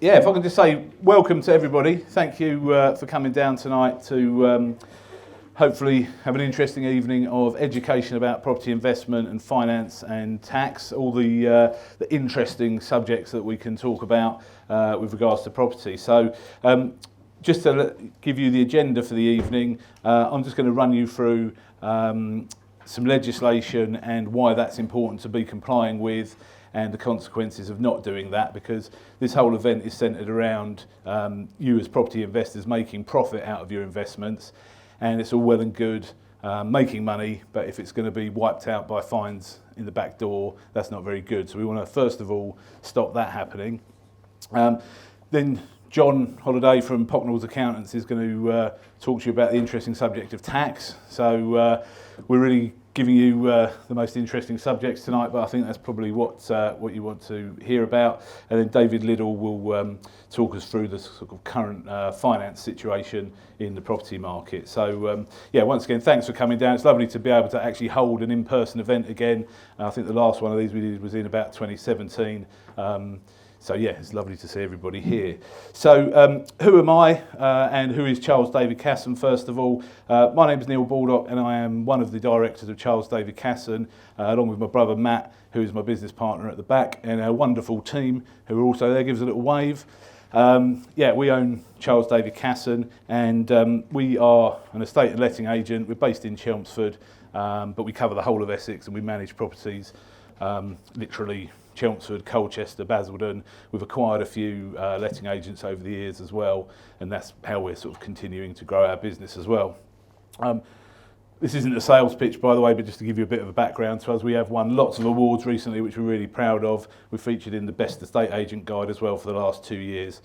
Yeah, if I can just say welcome to everybody. Thank you for coming down tonight to hopefully have an interesting evening of education about property investment and finance and tax, all the interesting subjects that we can talk about with regards to property. So just to give you the agenda for the evening, I'm just going to run you through some legislation and why that's important to be complying with, and the consequences of not doing that, because this whole event is centred around you as property investors making profit out of your investments, and it's all well and good making money, but if it's going to be wiped out by fines in the back door, that's not very good. So we want to first of all stop that happening. Then John Holliday from Pocknall's Accountants is going to talk to you about the interesting subject of tax. So we're really giving you the most interesting subjects tonight, but I think that's probably what you want to hear about. And then David Liddell will talk us through the sort of current finance situation in the property market. So yeah, once again, thanks for coming down. It's lovely to be able to actually hold an in-person event again. I think the last one of these we did was in about 2017. So yeah, it's lovely to see everybody here. So who am I and who is Charles David Casson? First of all, my name is Neil Baldock and I am one of the directors of Charles David Casson, along with my brother Matt, who is my business partner at the back, and our wonderful team who are also there. Give us a little wave. Yeah, we own Charles David Casson, and we are an estate and letting agent. We're based in Chelmsford, but we cover the whole of Essex and we manage properties literally Chelmsford, Colchester, Basildon. We've acquired a few letting agents over the years as well, and that's how we're sort of continuing to grow our business as well. This isn't a sales pitch, by the way, but just to give you a bit of a background to us, we have won lots of awards recently, which we're really proud of. We've featured in the Best Estate Agent Guide as well for the last 2 years.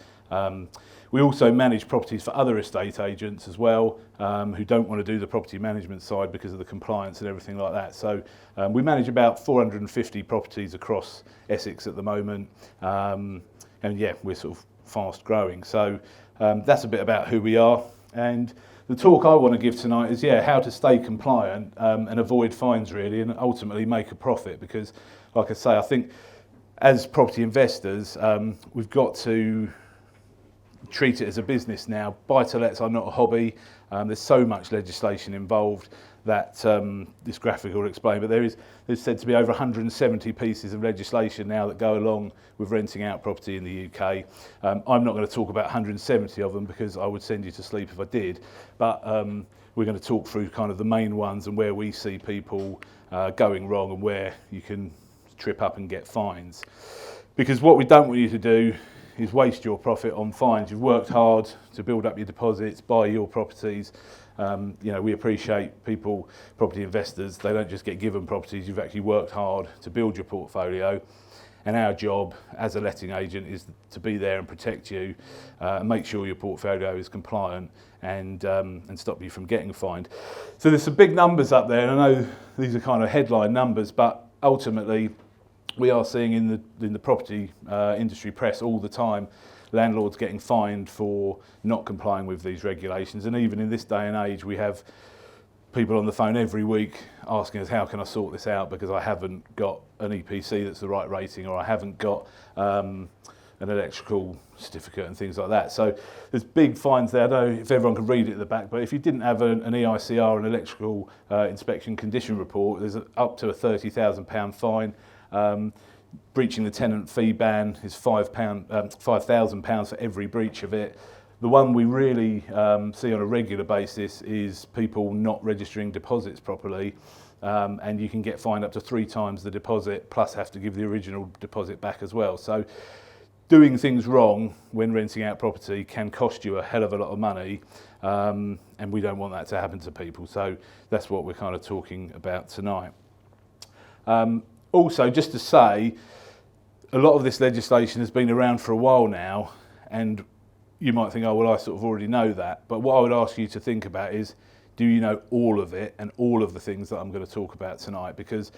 We also manage properties for other estate agents as well, who don't want to do the property management side because of the compliance and everything like that. So we manage about 450 properties across Essex at the moment, and yeah, we're sort of fast growing. So that's a bit about who we are. And the talk I want to give tonight is, yeah, how to stay compliant and avoid fines really, and ultimately make a profit. Because, like I say, I think as property investors, we've got to treat it as a business now. Buy-to-lets are not a hobby. There's so much legislation involved that this graphic will explain, but there's said to be over 170 pieces of legislation now that go along with renting out property in the UK. I'm not going to talk about 170 of them because I would send you to sleep if I did, but we're going to talk through kind of the main ones and where we see people going wrong and where you can trip up and get fines. Because what we don't want you to do is waste your profit on fines. You've worked hard to build up your deposits, buy your properties. You know, we appreciate people, property investors, they don't just get given properties. You've actually worked hard to build your portfolio. And our job as a letting agent is to be there and protect you, and make sure your portfolio is compliant and stop you from getting fined. So there's some big numbers up there, and I know these are kind of headline numbers, but ultimately we are seeing in the property industry press all the time landlords getting fined for not complying with these regulations. And even in this day and age, we have people on the phone every week asking us, how can I sort this out because I haven't got an EPC that's the right rating, or I haven't got an electrical certificate and things like that. So there's big fines there. I don't know if everyone can read it at the back, but if you didn't have an EICR, an electrical inspection condition report, there's up to a £30,000 fine. Breaching the tenant fee ban is £5,000 for every breach of it. The one we really see on a regular basis is people not registering deposits properly, and you can get fined up to 3 times the deposit, plus have to give the original deposit back as well. So doing things wrong when renting out property can cost you a hell of a lot of money, and we don't want that to happen to people. So that's what we're kind of talking about tonight. Also, just to say, a lot of this legislation has been around for a while now, and you might think, oh, well, I sort of already know that. But what I would ask you to think about is, do you know all of it and all of the things that I'm going to talk about tonight? Because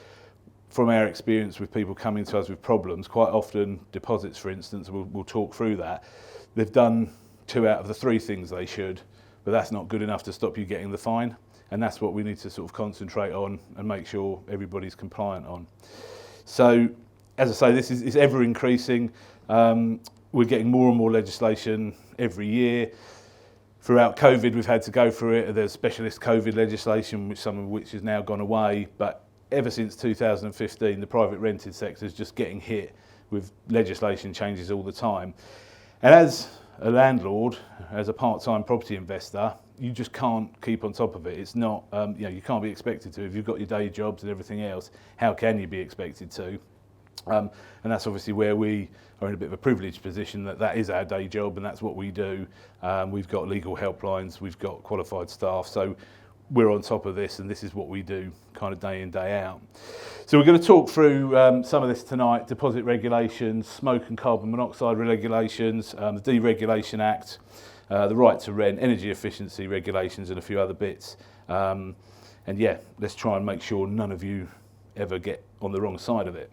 from our experience with people coming to us with problems, quite often deposits, for instance, we'll talk through that, they've done 2 out of the 3 things they should, but that's not good enough to stop you getting the fine. And that's what we need to sort of concentrate on and make sure everybody's compliant on. So, as I say, this is ever increasing. we're getting more and more legislation every year. Throughout COVID, we've had to go through it. There's specialist COVID legislation, some of which has now gone away. But ever since 2015, the private rented sector is just getting hit with legislation changes all the time. And as a landlord, as a part-time property investor, you just can't keep on top of it. It's not, you can't be expected to. If you've got your day jobs and everything else, how can you be expected to? And that's obviously where we are in a bit of a privileged position, that is our day job and that's what we do. We've got legal helplines, we've got qualified staff, so we're on top of this and this is what we do kind of day in, day out. So we're going to talk through some of this tonight: deposit regulations, smoke and carbon monoxide regulations, the Deregulation Act, the right to rent, energy efficiency regulations and a few other bits. And yeah, let's try and make sure none of you ever get on the wrong side of it.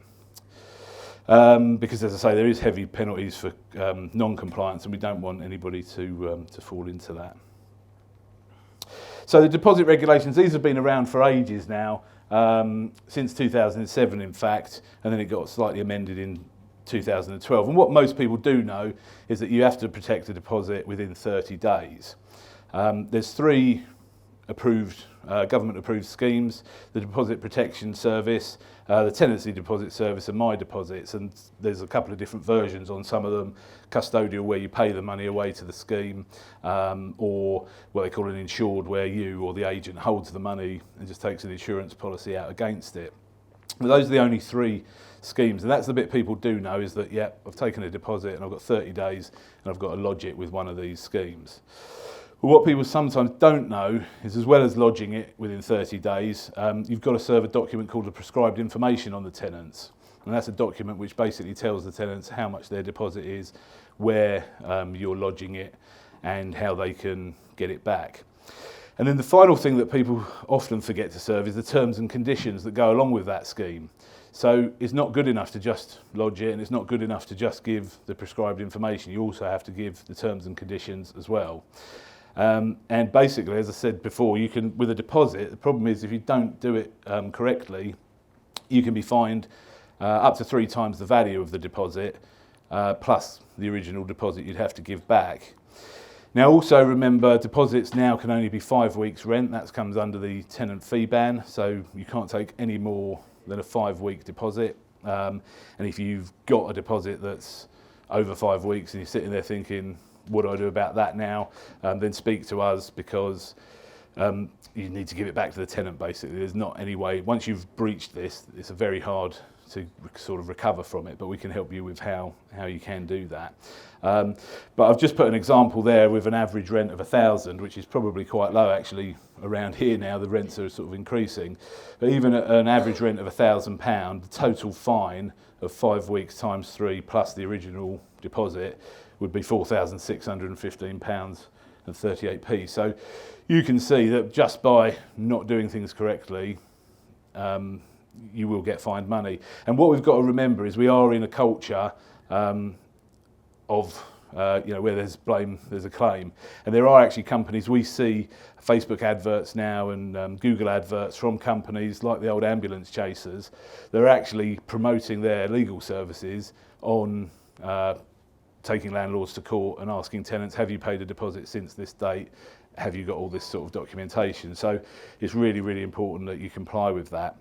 Because as I say, there is heavy penalties for non-compliance and we don't want anybody to fall into that. So the deposit regulations, these have been around for ages now, since 2007 in fact, and then it got slightly amended in 2012. And what most people do know is that you have to protect a deposit within 30 days. There's three approved, government-approved schemes: the Deposit Protection Service, the Tenancy Deposit Service and My Deposits, and there's a couple of different versions on some of them: custodial, where you pay the money away to the scheme, or what they call an insured, where you or the agent holds the money and just takes an insurance policy out against it. But those are the only three schemes, and that's the bit people do know, is that, yeah, I've taken a deposit and I've got 30 days and I've got to lodge it with one of these schemes. But what people sometimes don't know is, as well as lodging it within 30 days, you've got to serve a document called a prescribed information on the tenants. And that's a document which basically tells the tenants how much their deposit is, where you're lodging it, and how they can get it back. And then the final thing that people often forget to serve is the terms and conditions that go along with that scheme. So it's not good enough to just lodge it, and it's not good enough to just give the prescribed information. You also have to give the terms and conditions as well. And basically, as I said before, you can, with a deposit, the problem is if you don't do it correctly, you can be fined up to 3 times the value of the deposit, plus the original deposit you'd have to give back. Now also remember, deposits now can only be 5 weeks rent. That comes under the tenant fee ban, so you can't take any more than a 5-week deposit. And if you've got a deposit that's over 5 weeks and you're sitting there thinking, what do I do about that now? Then speak to us, because you need to give it back to the tenant basically. There's not any way, once you've breached this, it's very hard to sort of recover from it, but we can help you with how you can do that. But I've just put an example there with an average rent of 1,000, which is probably quite low actually around here now. The rents are sort of increasing. But even at an average rent of £1,000, the total fine of 5 weeks times 3 plus the original deposit would be £4,615.38. So you can see that just by not doing things correctly, you will get fined money. And what we've got to remember is we are in a culture of where there's blame, there's a claim. And there are actually companies, we see Facebook adverts now and Google adverts from companies like the old ambulance chasers. They're actually promoting their legal services on taking landlords to court and asking tenants, have you paid a deposit since this date? Have you got all this sort of documentation? So it's really, really important that you comply with that.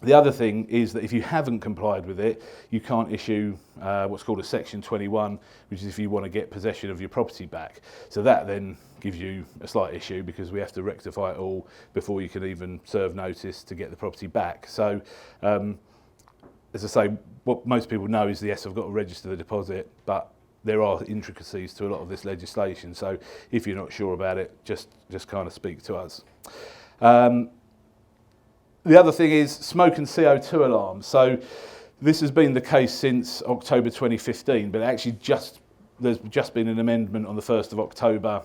The other thing is that if you haven't complied with it, you can't issue what's called a Section 21, which is if you want to get possession of your property back. So that then gives you a slight issue, because we have to rectify it all before you can even serve notice to get the property back. So as I say, what most people know is, yes, I've got to register the deposit, but there are intricacies to a lot of this legislation. So if you're not sure about it, just kind of speak to us. The other thing is smoke and CO2 alarms. So this has been the case since October 2015, but actually there's just been an amendment on the 1st of October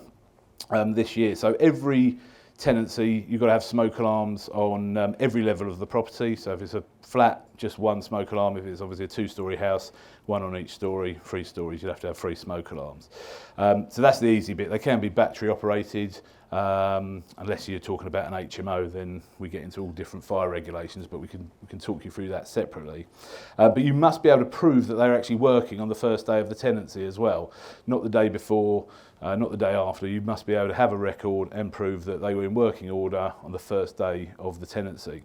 this year. So every tenancy, you've got to have smoke alarms on every level of the property. So if it's a flat, just one smoke alarm. If it's obviously a 2-storey house, one on each storey. 3 storeys, you'd have to have 3 smoke alarms. So that's the easy bit. They can be battery operated, unless you're talking about an HMO, then we get into all different fire regulations, but we can talk you through that separately. But you must be able to prove that they're actually working on the first day of the tenancy as well, not the day before, not the day after. You must be able to have a record and prove that they were in working order on the first day of the tenancy.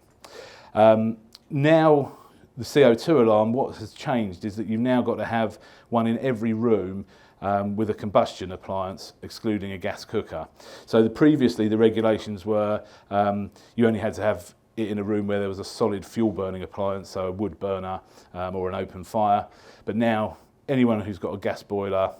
Now, the CO2 alarm, what has changed is that you've now got to have one in every room with a combustion appliance, excluding a gas cooker. So previously the regulations were you only had to have it in a room where there was a solid fuel burning appliance, so a wood burner or an open fire. But now anyone who's got a gas boiler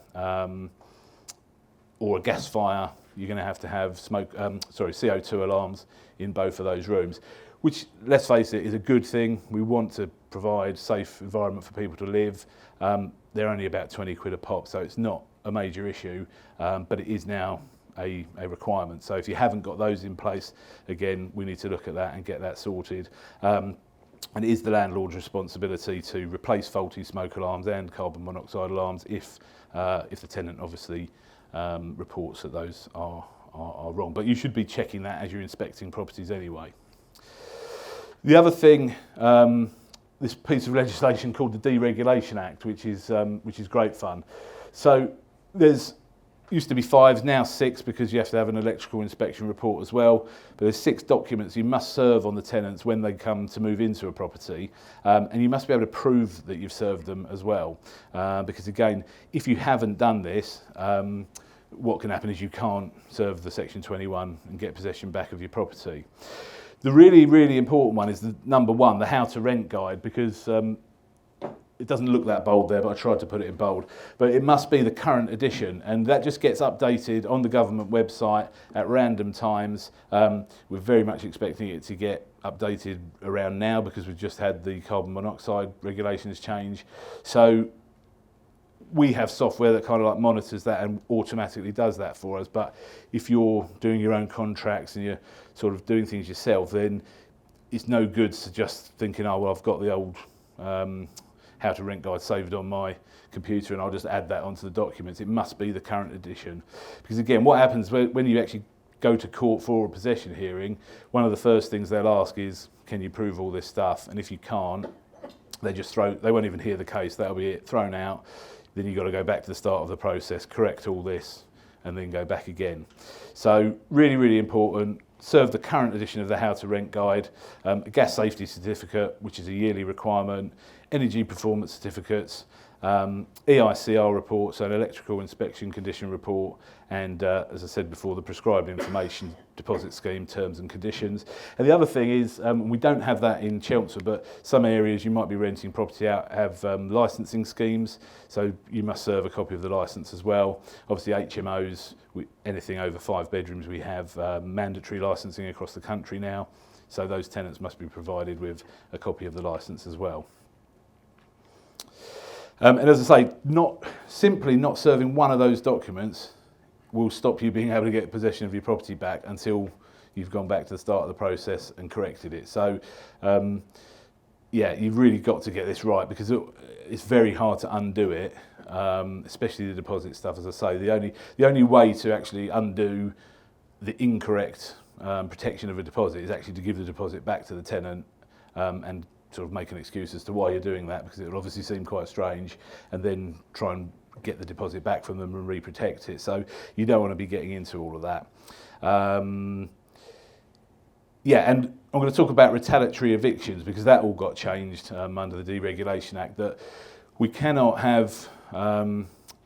or a gas fire, you're going to have CO2 alarms in both of those rooms, which, let's face it, is a good thing. We want to provide safe environment for people to live. They're only about 20 quid a pop, so it's not a major issue, but it is now a requirement. So if you haven't got those in place, again, we need to look at that and get that sorted. And it is the landlord's responsibility to replace faulty smoke alarms and carbon monoxide alarms if the tenant obviously reports that those are wrong. But you should be checking that as you're inspecting properties anyway. The other thing, this piece of legislation called the Deregulation Act, which is great fun. So there's used to be 5, now 6, because you have to have an electrical inspection report as well. But there's 6 documents you must serve on the tenants when they come to move into a property, and you must be able to prove that you've served them as well. Because again, if you haven't done this, what can happen is you can't serve the Section 21 and get possession back of your property. The really, really important one is the number 1, the How to Rent Guide, because it doesn't look that bold there, but I tried to put it in bold. But it must be the current edition, and that just gets updated on the government website at random times. We're very much expecting it to get updated around now because we've just had the carbon monoxide regulations change. So we have software that kind of like monitors that and automatically does that for us. But if you're doing your own contracts and you're sort of doing things yourself, then it's no good to just thinking, oh, well, I've got the old How to Rent Guide saved on my computer and I'll just add that onto the documents. It must be the current edition. Because again, what happens when you actually go to court for a possession hearing, one of the first things they'll ask is, can you prove all this stuff? And if you can't, they won't even hear the case. That'll be it, thrown out. Then you've got to go back to the start of the process, correct all this, and then go back again. So really, really important. Serve the current edition of the How to Rent Guide, a gas safety certificate, which is a yearly requirement, energy performance certificates, EICR report, so an electrical inspection condition report, and as I said before, the prescribed information deposit scheme terms and conditions. And the other thing is, we don't have that in Chelmsford, but some areas you might be renting property out have licensing schemes, so you must serve a copy of the licence as well. Obviously HMOs, anything over 5 bedrooms, we have mandatory licensing across the country now, so those tenants must be provided with a copy of the licence as well. And as I say, simply not serving one of those documents will stop you being able to get possession of your property back until you've gone back to the start of the process and corrected it. So, yeah, you've really got to get this right because it's very hard to undo it, especially the deposit stuff. As I say, the only way to actually undo the incorrect protection of a deposit is actually to give the deposit back to the tenant and sort of make an excuse as to why you're doing that, because it will obviously seem quite strange, and then try and get the deposit back from them and re-protect it. So you don't want to be getting into all of that. Yeah, and I'm going to talk about retaliatory evictions because that all got changed under the Deregulation Act, that we cannot have,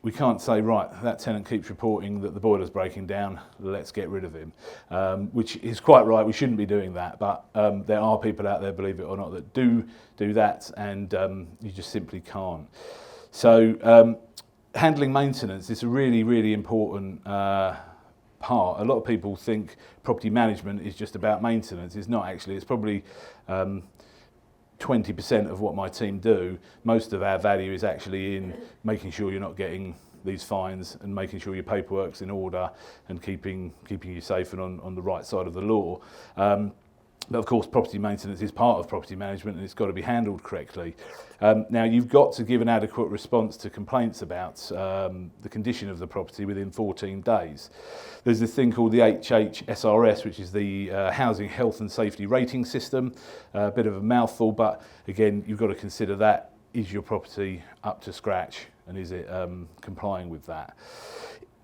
we can't say, right, that tenant keeps reporting that the boiler's breaking down, let's get rid of him, which is quite right, we shouldn't be doing that, but there are people out there, believe it or not, that do that, and you just simply can't. So handling maintenance is a really, really important part. A lot of people think property management is just about maintenance. It's not actually. It's probably 20% of what my team do. Most of our value is actually in making sure you're not getting these fines and making sure your paperwork's in order and keeping you safe and on the right side of the law. But of course, property maintenance is part of property management and it's got to be handled correctly. Now, you've got to give an adequate response to complaints about the condition of the property within 14 days. There's this thing called the HHSRS, which is the Housing Health and Safety Rating System. A bit of a mouthful, but again, you've got to consider that. Is your property up to scratch and is it complying with that?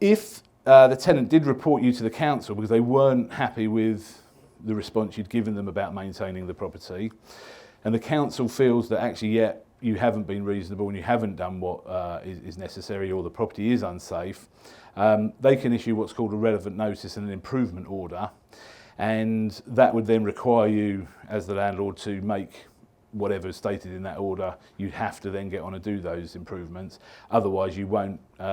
If the tenant did report you to the council because they weren't happy with the response you'd given them about maintaining the property, and the council feels that actually, you haven't been reasonable and you haven't done what is necessary, or the property is unsafe, they can issue what's called a relevant notice and an improvement order, and that would then require you as the landlord to make whatever is stated in that order. You'd have to then get on and do those improvements, otherwise you won't be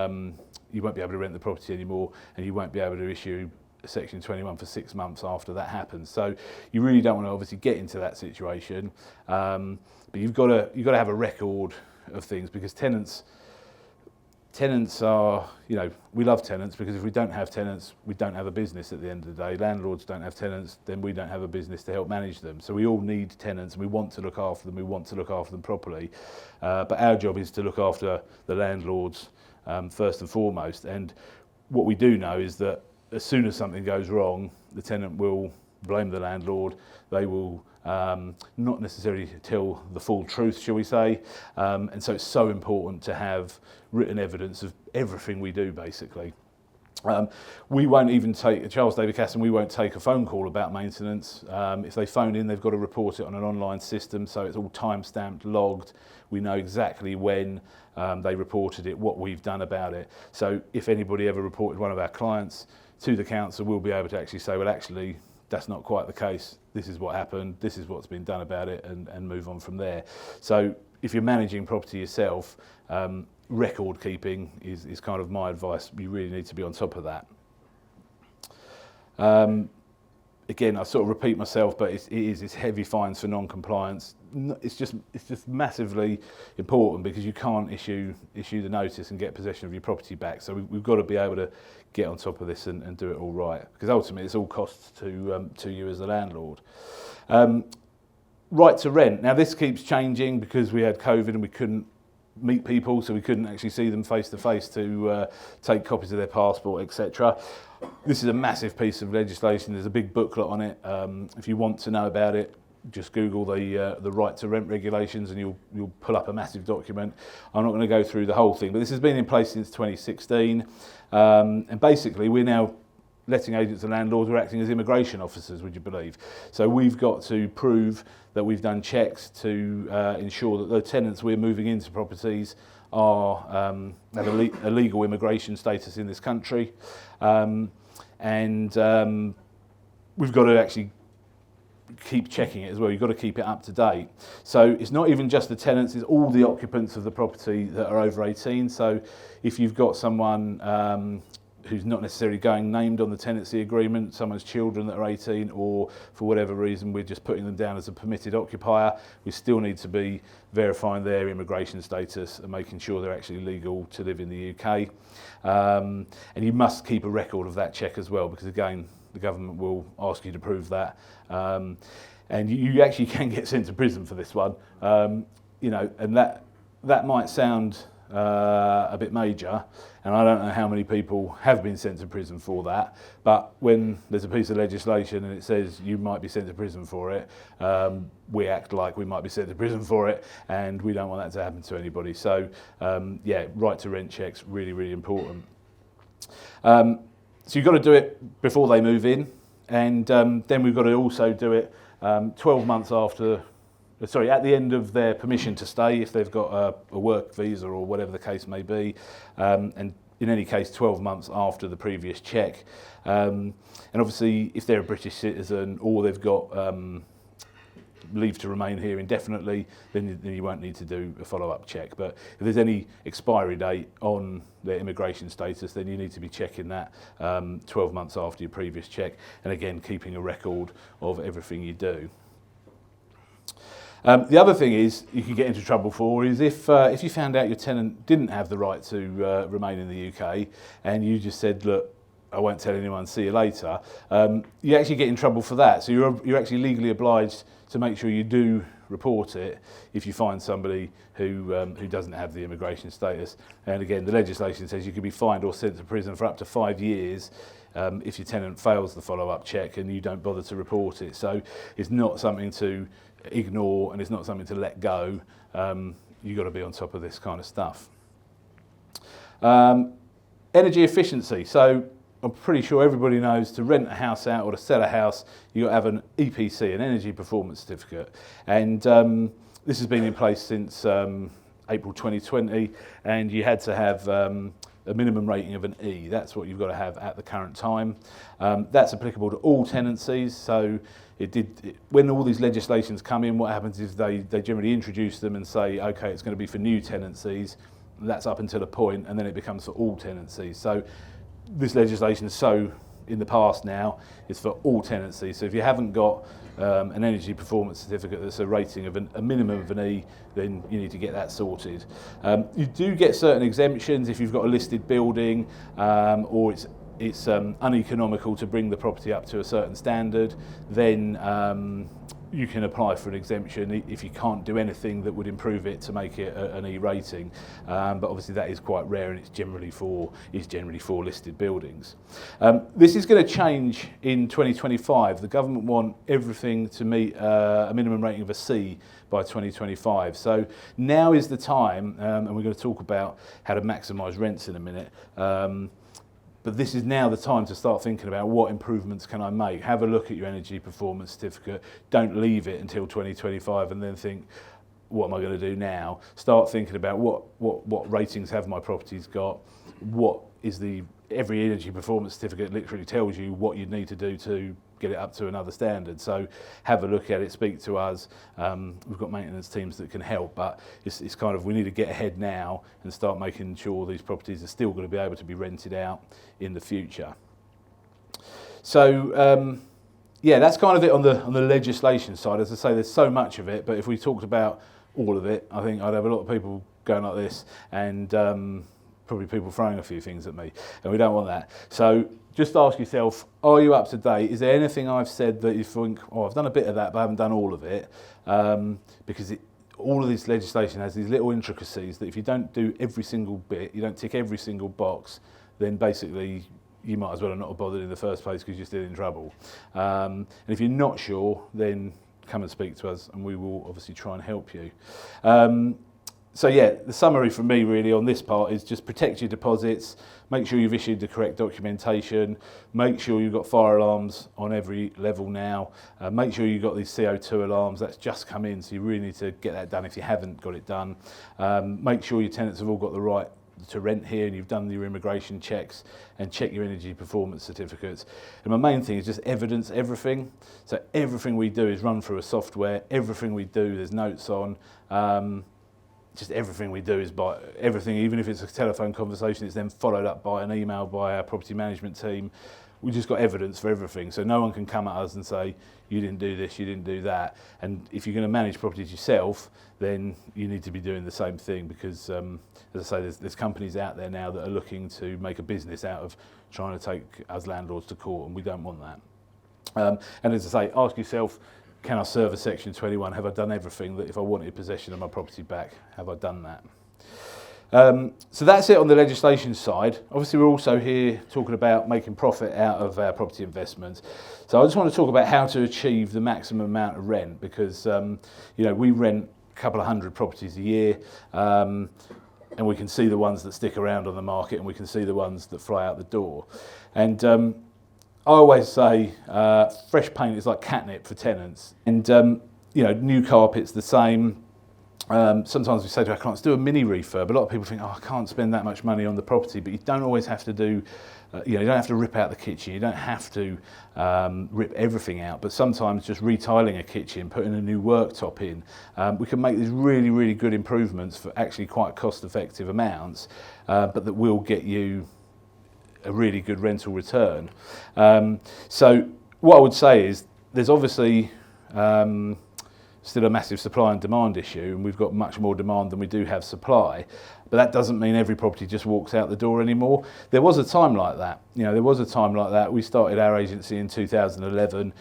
able to rent the property anymore, and you won't be able to issue Section 21 for 6 months after that happens. So you really don't want to obviously get into that situation, but you've got to have a record of things, because tenants are, we love tenants, because if we don't have tenants, we don't have a business at the end of the day. Landlords don't have tenants, then we don't have a business to help manage them. So we all need tenants and we want to look after them, we want to look after them properly, but our job is to look after the landlords first and foremost. And what we do know is that as soon as something goes wrong, the tenant will blame the landlord. They will not necessarily tell the full truth, shall we say. And so it's so important to have written evidence of everything we do, basically. We won't even take, at Charles David Casson, we won't take a phone call about maintenance. If they phone in, they've got to report it on an online system, so it's all time-stamped, logged. We know exactly when they reported it, what we've done about it. So if anybody ever reported one of our clients to the council, we'll be able to actually say, well, actually, that's not quite the case. This is what happened. This is what's been done about it, and move on from there. So if you're managing property yourself, record keeping is kind of my advice. You really need to be on top of that. Again, I sort of repeat myself, but it's heavy fines for non-compliance. It's just massively important, because you can't issue the notice and get possession of your property back. So we've got to be able to get on top of this and do it all right, because ultimately it's all costs to you as the landlord. Right to rent. Now this keeps changing because we had COVID and we couldn't meet people, so we couldn't actually see them face to face to take copies of their passport, etc. This is a massive piece of legislation. There's a big booklet on it. If you want to know about it, just Google the right to rent regulations and you'll pull up a massive document. I'm not going to go through the whole thing, but this has been in place since 2016, and basically we're now letting agents and landlords are acting as immigration officers, would you believe? So we've got to prove that we've done checks to ensure that the tenants we're moving into properties are have a legal immigration status in this country, and we've got to actually keep checking it as well. You've got to keep it up to date. So it's not even just the tenants, it's all the occupants of the property that are over 18. So if you've got someone who's not necessarily going named on the tenancy agreement, someone's children that are 18, or for whatever reason we're just putting them down as a permitted occupier, we still need to be verifying their immigration status and making sure they're actually legal to live in the UK. And you must keep a record of that check as well, because again, the government will ask you to prove that. And you actually can get sent to prison for this one. And that might sound a bit major, and I don't know how many people have been sent to prison for that, but when there's a piece of legislation and it says you might be sent to prison for it, we act like we might be sent to prison for it, and we don't want that to happen to anybody. So right to rent checks, really, really important. So you've got to do it before they move in, and then we've got to also do it 12 months after, at the end of their permission to stay, if they've got a work visa or whatever the case may be, and in any case 12 months after the previous check. And obviously if they're a British citizen or they've got leave to remain here indefinitely, then you won't need to do a follow-up check. But if there's any expiry date on their immigration status, then you need to be checking that 12 months after your previous check, and again keeping a record of everything you do. The other thing is you can get into trouble for is if you found out your tenant didn't have the right to remain in the UK, and you just said, look, I won't tell anyone, see you later, you actually get in trouble for that. So you're actually legally obliged to make sure you do report it if you find somebody who doesn't have the immigration status. And again, the legislation says you can be fined or sent to prison for up to 5 years if your tenant fails the follow-up check and you don't bother to report it. So it's not something to ignore and it's not something to let go. You've got to be on top of this kind of stuff. Energy efficiency. So I'm pretty sure everybody knows to rent a house out or to sell a house, you've got to have an EPC, an Energy Performance Certificate. And this has been in place since April 2020, and you had to have a minimum rating of an E. That's what you've got to have at the current time. That's applicable to all tenancies. So when all these legislations come in, what happens is they generally introduce them and say, okay, it's going to be for new tenancies. That's up until a point, and then it becomes for all tenancies. So this legislation is in the past now, is for all tenancies. So if you haven't got an energy performance certificate that's a rating of a minimum of an E, then you need to get that sorted. You do get certain exemptions if you've got a listed building or it's uneconomical to bring the property up to a certain standard, then you can apply for an exemption if you can't do anything that would improve it to make it an E rating. But obviously that is quite rare, and it's generally for listed buildings. This is going to change in 2025. The government want everything to meet a minimum rating of a C by 2025. So now is the time, and we're going to talk about how to maximise rents in a minute. But this is now the time to start thinking about what improvements can I make. Have a look at your energy performance certificate. Don't leave it until 2025 and then think, what am I going to do now? Start thinking about what ratings have my properties got. What is every energy performance certificate literally tells you what you need to do to get it up to another standard. So have a look at it, speak to us. We've got maintenance teams that can help, but it's kind of, we need to get ahead now and start making sure these properties are still going to be able to be rented out in the future. So yeah, that's kind of it on the legislation side. As I say, there's so much of it, but if we talked about all of it, I think I'd have a lot of people going like this and probably people throwing a few things at me, and we don't want that. So just ask yourself, are you up to date? Is there anything I've said that you think, oh, I've done a bit of that, but I haven't done all of it? Because all of this legislation has these little intricacies that if you don't do every single bit, you don't tick every single box, then basically you might as well have not bothered in the first place because you're still in trouble. And if you're not sure, then come and speak to us and we will obviously try and help you. So yeah, the summary from me really on this part is just protect your deposits, make sure you've issued the correct documentation, make sure you've got fire alarms on every level now, make sure you've got these CO2 alarms, that's just come in, so you really need to get that done if you haven't got it done. Make sure your tenants have all got the right to rent here and you've done your immigration checks, and check your energy performance certificates. And my main thing is just evidence everything. So everything we do is run through a software, everything we do there's notes on. Just everything we do is by everything, even if it's a telephone conversation, it's then followed up by an email by our property management team. We just got evidence for everything, so no one can come at us and say, you didn't do this, you didn't do that. And if you're going to manage properties yourself, then you need to be doing the same thing, because as I say, there's companies out there now that are looking to make a business out of trying to take us landlords to court, and we don't want that. And as I say, ask yourself, can I serve a Section 21? Have I done everything that if I wanted possession of my property back, have I done that? So that's it on the legislation side. Obviously, we're also here talking about making profit out of our property investments. So I just want to talk about how to achieve the maximum amount of rent, because we rent a couple of hundred properties a year, and we can see the ones that stick around on the market, and we can see the ones that fly out the door. And I always say fresh paint is like catnip for tenants, and new carpets the same. Sometimes we say to our clients, do a mini refurb. A lot of people think, oh, I can't spend that much money on the property, but you don't always have to do, you don't have to rip out the kitchen, you don't have to rip everything out, but sometimes just retiling a kitchen, putting a new worktop in, we can make these really, really good improvements for actually quite cost-effective amounts, but that will get you a really good rental return. So what I would say is there's obviously still a massive supply and demand issue, and we've got much more demand than we do have supply. But that doesn't mean every property just walks out the door anymore. There was a time like that. There was a time like that. We started our agency in 2011.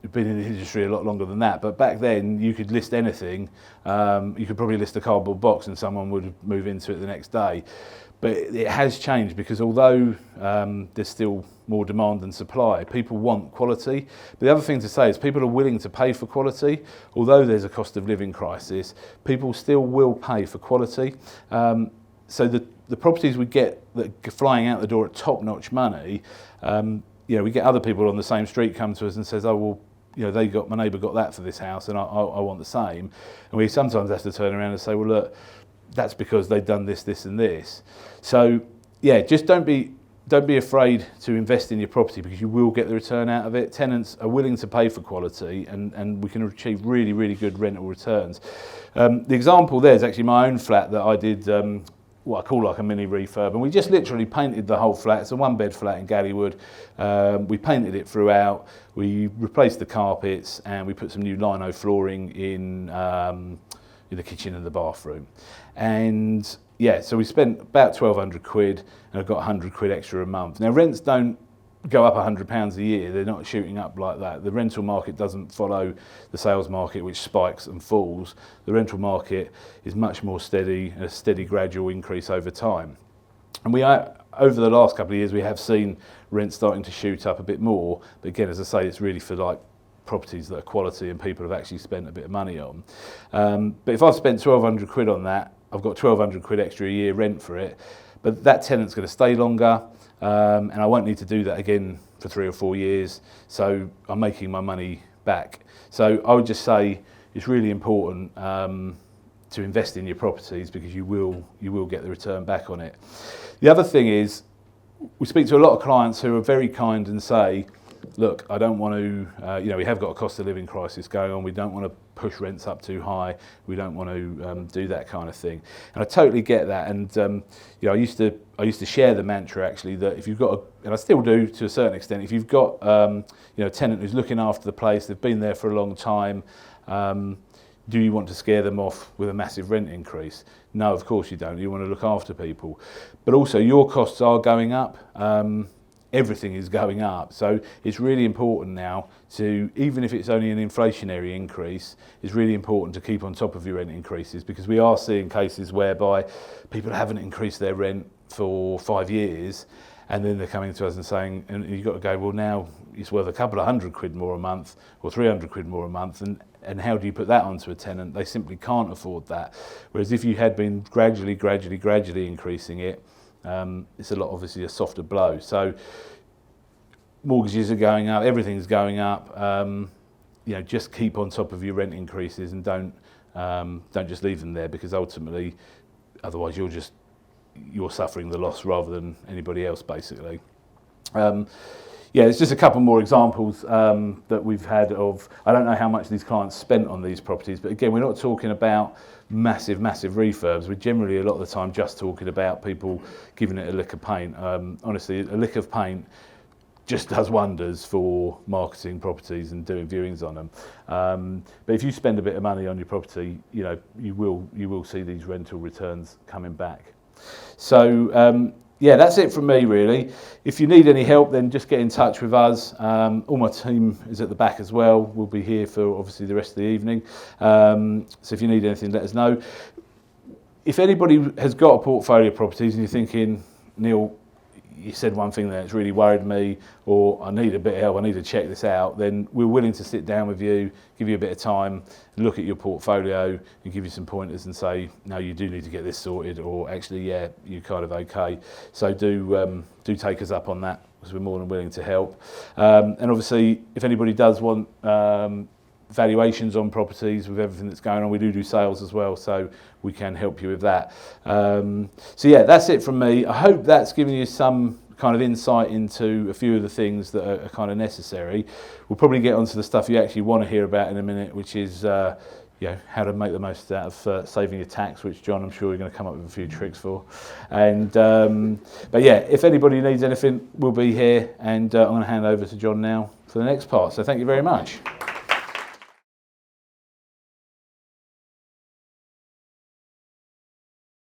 We've been in the industry a lot longer than that, but back then you could list anything. You could probably list a cardboard box and someone would move into it the next day. But it has changed because although there's still more demand than supply, people want quality. But the other thing to say is people are willing to pay for quality. Although there's a cost of living crisis, people still will pay for quality. So the properties we get that are flying out the door at top-notch money, we get other people on the same street come to us and says, oh, well, my neighbour got that for this house and I want the same. And we sometimes have to turn around and say, well, look, that's because they've done this, this and this. So, just don't be afraid to invest in your property because you will get the return out of it. Tenants are willing to pay for quality and we can achieve really, really good rental returns. The example there is actually my own flat that I did what I call like a mini refurb, and we just literally painted the whole flat. It's a one-bed flat in Gallywood. We painted it throughout. We replaced the carpets and we put some new lino flooring in the kitchen and the bathroom. And so we spent about 1,200 quid and I've got 100 quid extra a month. Now rents don't go up £100 a year, they're not shooting up like that. The rental market doesn't follow the sales market, which spikes and falls. The rental market is much more steady, a steady gradual increase over time. And over the last couple of years, we have seen rents starting to shoot up a bit more. But again, as I say, it's really for like properties that are quality and people have actually spent a bit of money on. But if I've spent 1,200 quid on that, I've got 1,200 quid extra a year rent for it. But that tenant's going to stay longer. And I won't need to do that again for 3 or 4 years, so I'm making my money back. So I would just say it's really important to invest in your properties because you will get the return back on it. The other thing is, we speak to a lot of clients who are very kind and say, look, I don't want to, we have got a cost of living crisis going on, we don't want to push rents up too high, we don't want to do that kind of thing. And I totally get that, and I used to share the mantra actually that if you've got, and I still do to a certain extent, if you've got a tenant who's looking after the place, they've been there for a long time, do you want to scare them off with a massive rent increase? No, of course you don't. You want to look after people. But also your costs are going up. Everything is going up. So it's really important now to, even if it's only an inflationary increase, it's really important to keep on top of your rent increases because we are seeing cases whereby people haven't increased their rent for 5 years and then they're coming to us and saying, and you've got to go, well, now it's worth a couple of hundred quid more a month or 300 quid more a month, and how do you put that onto a tenant? They simply can't afford that. Whereas if you had been gradually increasing it, it's obviously a softer blow. So mortgages are going up, everything's going up. Just keep on top of your rent increases and don't just leave them there because ultimately, otherwise you're suffering the loss rather than anybody else basically. There's just a couple more examples that we've had of, I don't know how much these clients spent on these properties, but again, we're not talking about massive refurbs. We're generally a lot of the time just talking about people giving it a lick of paint. Honestly, a lick of paint just does wonders for marketing properties and doing viewings on them. But if you spend a bit of money on your property, you will see these rental returns coming back. So that's it from me really. If you need any help, then just get in touch with us. All my team is at the back as well. We'll be here for obviously the rest of the evening. So if you need anything, let us know. If anybody has got a portfolio of properties and you're thinking, Neil, you said one thing that's really worried me, or I need a bit of help, I need to check this out, then we're willing to sit down with you, give you a bit of time, look at your portfolio and give you some pointers and say, no, you do need to get this sorted, or actually, yeah, you're kind of okay. So do take us up on that because we're more than willing to help. And obviously, if anybody does want valuations on properties with everything that's going on, we do sales as well, so we can help you with that. That's it from me. I hope that's given you some kind of insight into a few of the things that are kind of necessary. We'll probably get onto the stuff you actually want to hear about in a minute, which is how to make the most out of saving your tax, which John, I'm sure you're going to come up with a few tricks for. And if anybody needs anything, we'll be here, and I'm going to hand over to John now for the next part. So thank you very much.